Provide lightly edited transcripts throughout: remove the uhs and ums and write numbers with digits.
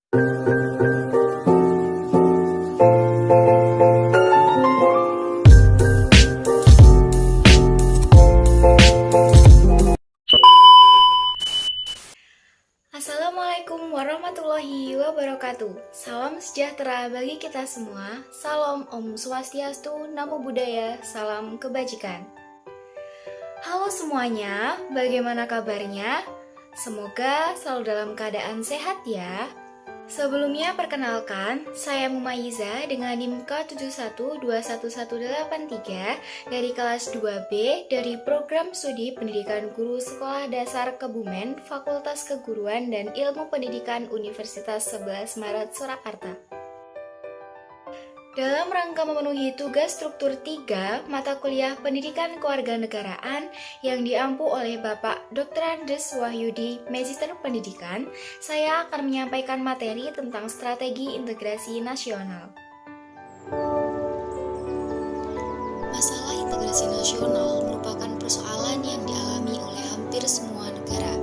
Assalamualaikum warahmatullahi wabarakatuh. Salam sejahtera bagi kita semua. Salam Om Swastiastu, Namo Buddhaya, salam kebajikan. Halo semuanya, bagaimana kabarnya? Semoga selalu dalam keadaan sehat ya. Sebelumnya perkenalkan, saya Mumayyiza dengan NIM K71211183 dari kelas 2B dari Program Studi Pendidikan Guru Sekolah Dasar Kebumen, Fakultas Keguruan dan Ilmu Pendidikan Universitas 11 Maret Surakarta. Dalam rangka memenuhi tugas struktur 3 mata kuliah Pendidikan Kewarganegaraan yang diampu oleh Bapak Dr. Andes Wahyudi, Magister Pendidikan, saya akan menyampaikan materi tentang strategi integrasi nasional. Masalah integrasi nasional merupakan persoalan yang dialami oleh hampir semua negara,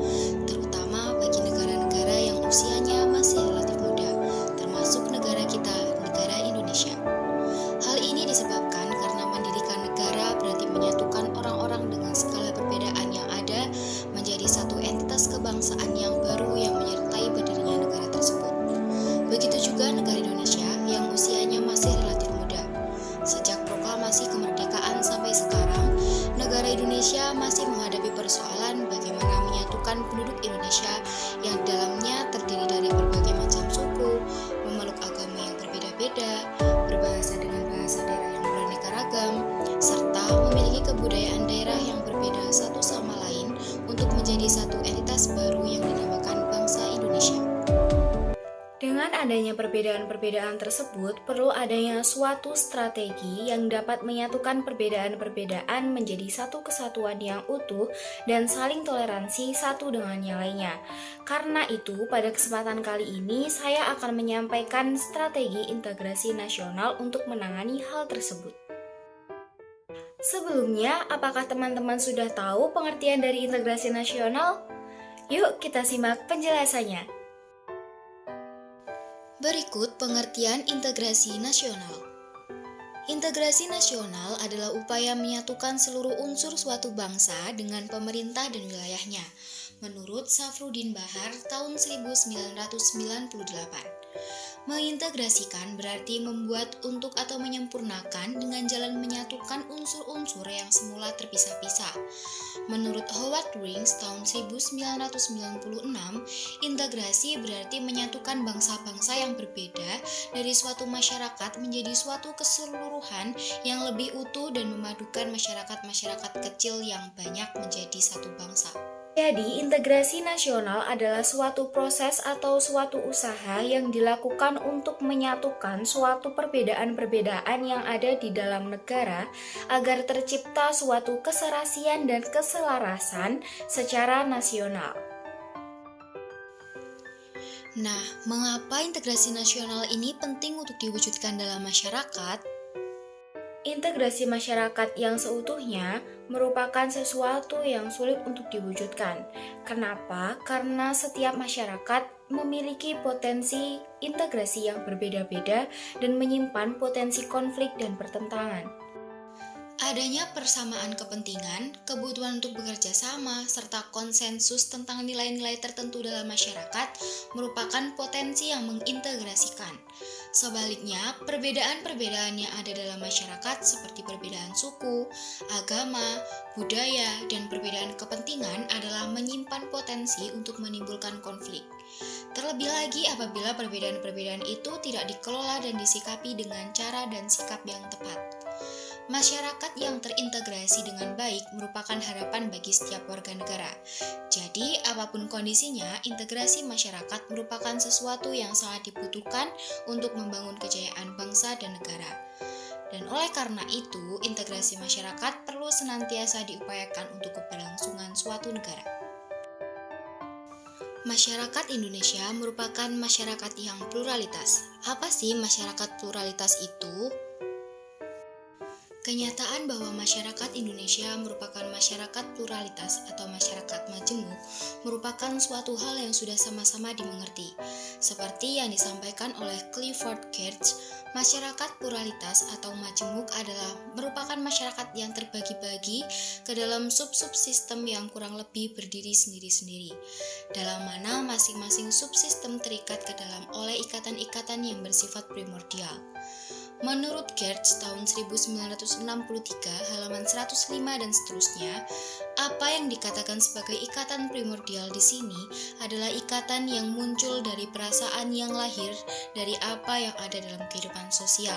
terutama bagi negara-negara yang usianya masih relatif muda, termasuk negara kita, negara Indonesia. Hal ini disebabkan karena mendirikan negara berarti menyatukan orang-orang dengan segala perbedaan yang ada menjadi satu entitas kebangsaan yang baru yang menyertai berdirinya negara tersebut. Begitu juga negara Indonesia yang usianya masih relatif muda. Sejak proklamasi kemerdekaan sampai sekarang, negara Indonesia masih menghadapi persoalan bagaimana menyatukan penduduk Indonesia yang dalamnya terdiri dari berbagai macam suku, memeluk agama yang berbeda-beda, berbahasa dengan bahasa daerah yang beraneka ragam, serta memiliki kebudayaan daerah yang berbeda satu sama lain untuk menjadi satu entitas baru yang dinamakan bangsa Indonesia. Dengan adanya perbedaan-perbedaan tersebut, perlu adanya suatu strategi yang dapat menyatukan perbedaan-perbedaan menjadi satu kesatuan yang utuh dan saling toleransi satu dengan yang lainnya. Karena itu, pada kesempatan kali ini saya akan menyampaikan strategi integrasi nasional untuk menangani hal tersebut. Sebelumnya, apakah teman-teman sudah tahu pengertian dari integrasi nasional? Yuk kita simak penjelasannya. Berikut pengertian integrasi nasional. Integrasi nasional adalah upaya menyatukan seluruh unsur suatu bangsa dengan pemerintah dan wilayahnya, menurut Safruddin Bahar tahun 1998. Mengintegrasikan berarti membuat untuk atau menyempurnakan dengan jalan menyatukan unsur-unsur yang semula terpisah-pisah. Menurut Howard Rings tahun 1996, integrasi berarti menyatukan bangsa-bangsa yang berbeda dari suatu masyarakat menjadi suatu keseluruhan yang lebih utuh dan memadukan masyarakat-masyarakat kecil yang banyak menjadi satu bangsa. Jadi, integrasi nasional adalah suatu proses atau suatu usaha yang dilakukan untuk menyatukan suatu perbedaan-perbedaan yang ada di dalam negara agar tercipta suatu keserasian dan keselarasan secara nasional. Nah, mengapa integrasi nasional ini penting untuk diwujudkan dalam masyarakat? Integrasi masyarakat yang seutuhnya merupakan sesuatu yang sulit untuk diwujudkan. Kenapa? Karena setiap masyarakat memiliki potensi integrasi yang berbeda-beda dan menyimpan potensi konflik dan pertentangan. Adanya persamaan kepentingan, kebutuhan untuk bekerja sama, serta konsensus tentang nilai-nilai tertentu dalam masyarakat merupakan potensi yang mengintegrasikan. Sebaliknya, perbedaan-perbedaan yang ada dalam masyarakat seperti perbedaan suku, agama, budaya, dan perbedaan kepentingan adalah menyimpan potensi untuk menimbulkan konflik. Terlebih lagi apabila perbedaan-perbedaan itu tidak dikelola dan disikapi dengan cara dan sikap yang tepat. Masyarakat yang terintegrasi dengan baik merupakan harapan bagi setiap warga negara. Jadi, apapun kondisinya, integrasi masyarakat merupakan sesuatu yang sangat dibutuhkan untuk membangun kejayaan bangsa dan negara. Dan oleh karena itu, integrasi masyarakat perlu senantiasa diupayakan untuk keberlangsungan suatu negara. Masyarakat Indonesia merupakan masyarakat yang pluralitas. Apa sih masyarakat pluralitas itu? Kenyataan bahwa masyarakat Indonesia merupakan masyarakat pluralitas atau masyarakat majemuk merupakan suatu hal yang sudah sama-sama dimengerti. Seperti yang disampaikan oleh Clifford Geertz, masyarakat pluralitas atau majemuk adalah merupakan masyarakat yang terbagi-bagi ke dalam sub-sub sistem yang kurang lebih berdiri sendiri-sendiri, dalam mana masing-masing subsistem terikat ke dalam oleh ikatan-ikatan yang bersifat primordial. Menurut Geertz tahun 1963 halaman 105 dan seterusnya, apa yang dikatakan sebagai ikatan primordial di sini adalah ikatan yang muncul dari perasaan yang lahir dari apa yang ada dalam kehidupan sosial,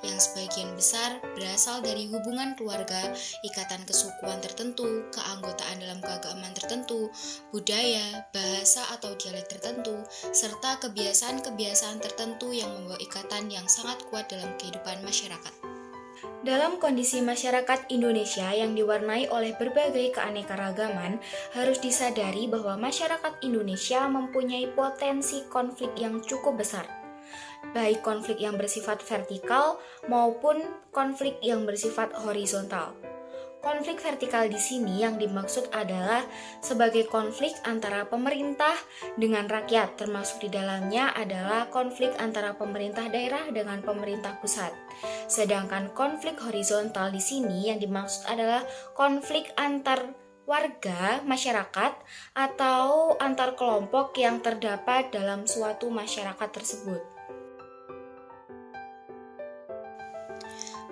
yang sebagian besar berasal dari hubungan keluarga, ikatan kesukuan tertentu, keanggotaan dalam keagamaan tertentu, budaya, bahasa atau dialek tertentu, serta kebiasaan-kebiasaan tertentu yang membawa ikatan yang sangat kuat dalam kehidupan masyarakat. Dalam kondisi masyarakat Indonesia yang diwarnai oleh berbagai keanekaragaman, harus disadari bahwa masyarakat Indonesia mempunyai potensi konflik yang cukup besar, baik konflik yang bersifat vertikal maupun konflik yang bersifat horizontal. Konflik vertikal di sini yang dimaksud adalah sebagai konflik antara pemerintah dengan rakyat, termasuk di dalamnya adalah konflik antara pemerintah daerah dengan pemerintah pusat. Sedangkan konflik horizontal di sini yang dimaksud adalah konflik antar warga, masyarakat, atau antar kelompok yang terdapat dalam suatu masyarakat tersebut.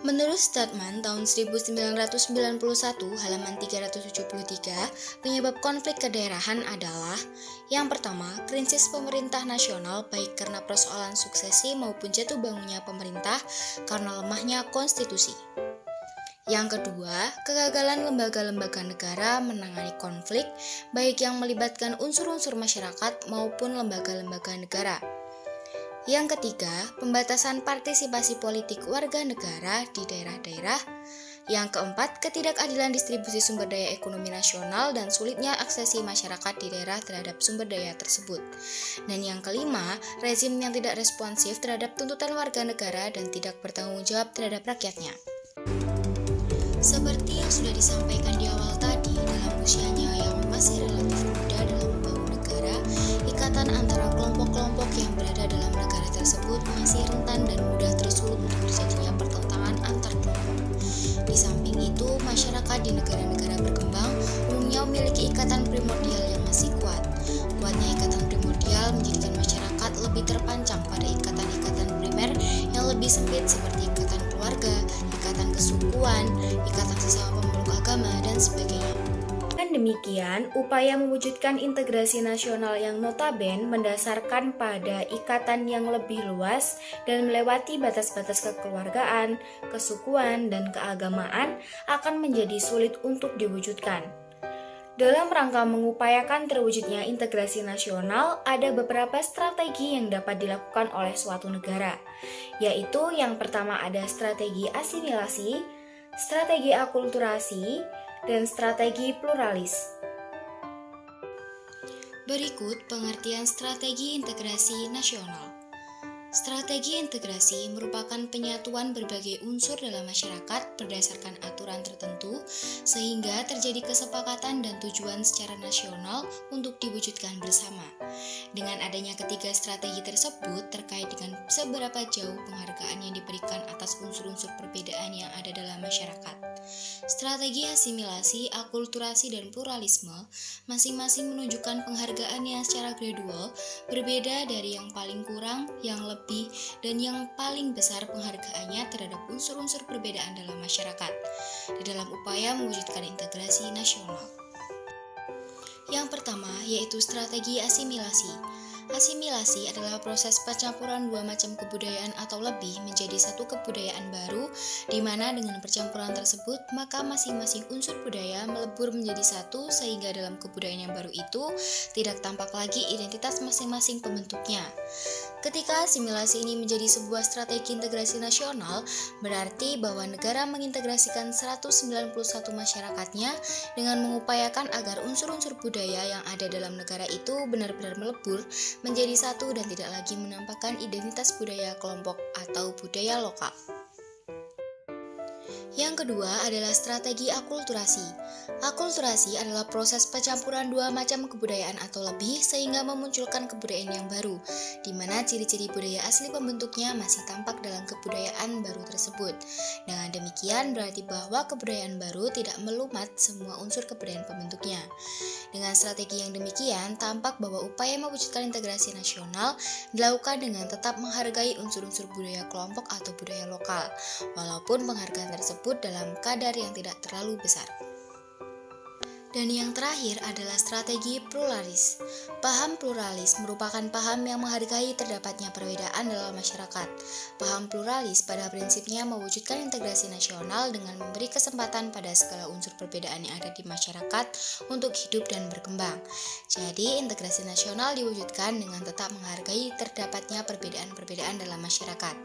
Menurut Stadman tahun 1991 halaman 373, penyebab konflik kedaerahan adalah: yang pertama, krisis pemerintah nasional baik karena persoalan suksesi maupun jatuh bangunnya pemerintah karena lemahnya konstitusi. Yang kedua, kegagalan lembaga-lembaga negara menangani konflik baik yang melibatkan unsur-unsur masyarakat maupun lembaga-lembaga negara. Yang ketiga, pembatasan partisipasi politik warga negara di daerah-daerah. Yang keempat, ketidakadilan distribusi sumber daya ekonomi nasional dan sulitnya aksesi masyarakat di daerah terhadap sumber daya tersebut. Dan yang kelima, rezim yang tidak responsif terhadap tuntutan warga negara dan tidak bertanggung jawab terhadap rakyatnya. Seperti yang sudah disampaikan di awal tadi, dalam usianya yang masih relatif muda dalam membangun negara, ikatan antara kelompok-kelompok yang berada dalam negara tersebut masih rentan dan mudah tersulut untuk terjadinya pertentangan antar kelompok. Di samping itu, masyarakat di negara-negara berkembang umumnya memiliki ikatan primordial yang masih kuat. Kuatnya ikatan primordial menjadikan masyarakat lebih terpancang pada ikatan-ikatan primer yang lebih sempit seperti ikatan keluarga, ikatan kesukuan, ikatan sesama pemeluk agama, dan sebagainya. Dengan demikian, upaya mewujudkan integrasi nasional yang notabene mendasarkan pada ikatan yang lebih luas dan melewati batas-batas kekeluargaan, kesukuan, dan keagamaan akan menjadi sulit untuk diwujudkan. Dalam rangka mengupayakan terwujudnya integrasi nasional, ada beberapa strategi yang dapat dilakukan oleh suatu negara, yaitu yang pertama ada strategi asimilasi, strategi akulturasi, dan strategi pluralis. Berikut pengertian strategi integrasi nasional. Strategi integrasi merupakan penyatuan berbagai unsur dalam masyarakat berdasarkan aturan tertentu sehingga terjadi kesepakatan dan tujuan secara nasional untuk diwujudkan bersama. Dengan adanya ketiga strategi tersebut terkait dengan seberapa jauh penghargaan yang diberikan atas unsur-unsur perbedaan yang ada dalam masyarakat. Strategi asimilasi, akulturasi, dan pluralisme masing-masing menunjukkan penghargaan yang secara gradual berbeda dari yang paling kurang, yang lebih, dan yang paling besar penghargaannya terhadap unsur-unsur perbedaan dalam masyarakat di dalam upaya mewujudkan integrasi nasional. Yang pertama yaitu strategi asimilasi. Asimilasi adalah proses pencampuran dua macam kebudayaan atau lebih menjadi satu kebudayaan baru, di mana dengan percampuran tersebut maka masing-masing unsur budaya melebur menjadi satu sehingga dalam kebudayaan yang baru itu tidak tampak lagi identitas masing-masing pembentuknya. Ketika asimilasi ini menjadi sebuah strategi integrasi nasional, berarti bahwa negara mengintegrasikan 191 masyarakatnya dengan mengupayakan agar unsur-unsur budaya yang ada dalam negara itu benar-benar melebur menjadi satu dan tidak lagi menampakkan identitas budaya kelompok atau budaya lokal. Yang kedua adalah strategi akulturasi. Akulturasi adalah proses pencampuran dua macam kebudayaan atau lebih sehingga memunculkan kebudayaan yang baru, di mana ciri-ciri budaya asli pembentuknya masih tampak dalam kebudayaan baru tersebut. Dengan demikian berarti bahwa kebudayaan baru tidak melumat semua unsur kebudayaan pembentuknya. Dengan strategi yang demikian, tampak bahwa upaya mewujudkan integrasi nasional dilakukan dengan tetap menghargai unsur-unsur budaya kelompok atau budaya lokal, walaupun penghargaan tersebut dalam kadar yang tidak terlalu besar. Dan yang terakhir adalah strategi pluralis. Paham pluralis merupakan paham yang menghargai terdapatnya perbedaan dalam masyarakat. Paham pluralis pada prinsipnya mewujudkan integrasi nasional dengan memberi kesempatan pada segala unsur perbedaan yang ada di masyarakat untuk hidup dan berkembang. Jadi, integrasi nasional diwujudkan dengan tetap menghargai terdapatnya perbedaan-perbedaan dalam masyarakat.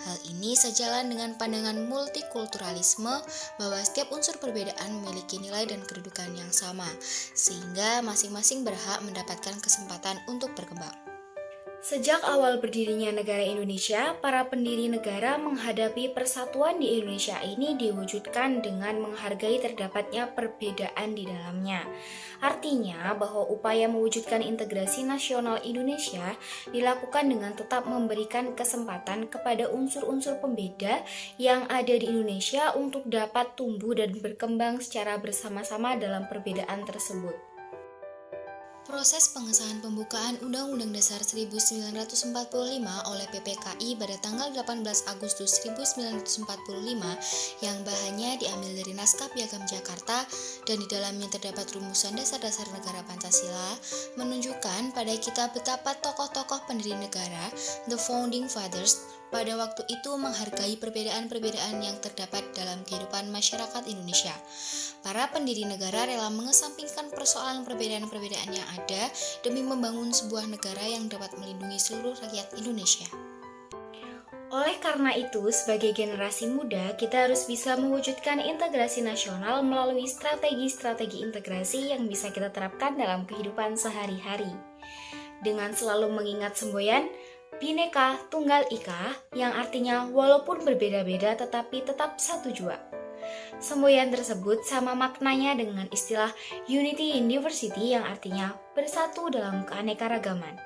Hal ini sejalan dengan pandangan multikulturalisme bahwa setiap unsur perbedaan memiliki nilai dan kedudukan yang sama, sehingga masing-masing berhak mendapatkan kesempatan untuk berkembang. Sejak awal berdirinya negara Indonesia, para pendiri negara menghadapi persatuan di Indonesia ini diwujudkan dengan menghargai terdapatnya perbedaan di dalamnya. Artinya bahwa upaya mewujudkan integrasi nasional Indonesia dilakukan dengan tetap memberikan kesempatan kepada unsur-unsur pembeda yang ada di Indonesia untuk dapat tumbuh dan berkembang secara bersama-sama dalam perbedaan tersebut. Proses pengesahan pembukaan Undang-Undang Dasar 1945 oleh PPKI pada tanggal 18 Agustus 1945 yang bahannya diambil dari naskah Piagam Jakarta dan di dalamnya terdapat rumusan dasar-dasar negara Pancasila menunjukkan pada kita betapa tokoh-tokoh pendiri negara, the Founding Fathers, pada waktu itu menghargai perbedaan-perbedaan yang terdapat dalam kehidupan masyarakat Indonesia. Para pendiri negara rela mengesampingkan persoalan perbedaan-perbedaan yang ada demi membangun sebuah negara yang dapat melindungi seluruh rakyat Indonesia. Oleh karena itu, sebagai generasi muda, kita harus bisa mewujudkan integrasi nasional melalui strategi-strategi integrasi yang bisa kita terapkan dalam kehidupan sehari-hari. Dengan selalu mengingat semboyan Bhinneka Tunggal Ika, yang artinya walaupun berbeda-beda tetapi tetap satu jua. Semboyan tersebut sama maknanya dengan istilah Unity in Diversity yang artinya bersatu dalam keanekaragaman.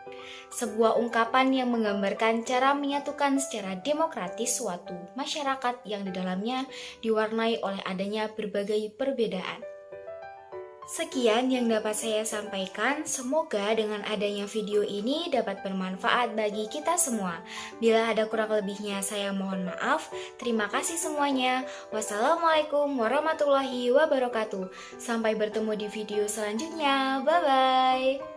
Sebuah ungkapan yang menggambarkan cara menyatukan secara demokratis suatu masyarakat yang di dalamnya diwarnai oleh adanya berbagai perbedaan. Sekian yang dapat saya sampaikan, semoga dengan adanya video ini dapat bermanfaat bagi kita semua. Bila ada kurang lebihnya saya mohon maaf. Terima kasih semuanya. Wassalamualaikum warahmatullahi wabarakatuh. Sampai bertemu di video selanjutnya. Bye-bye.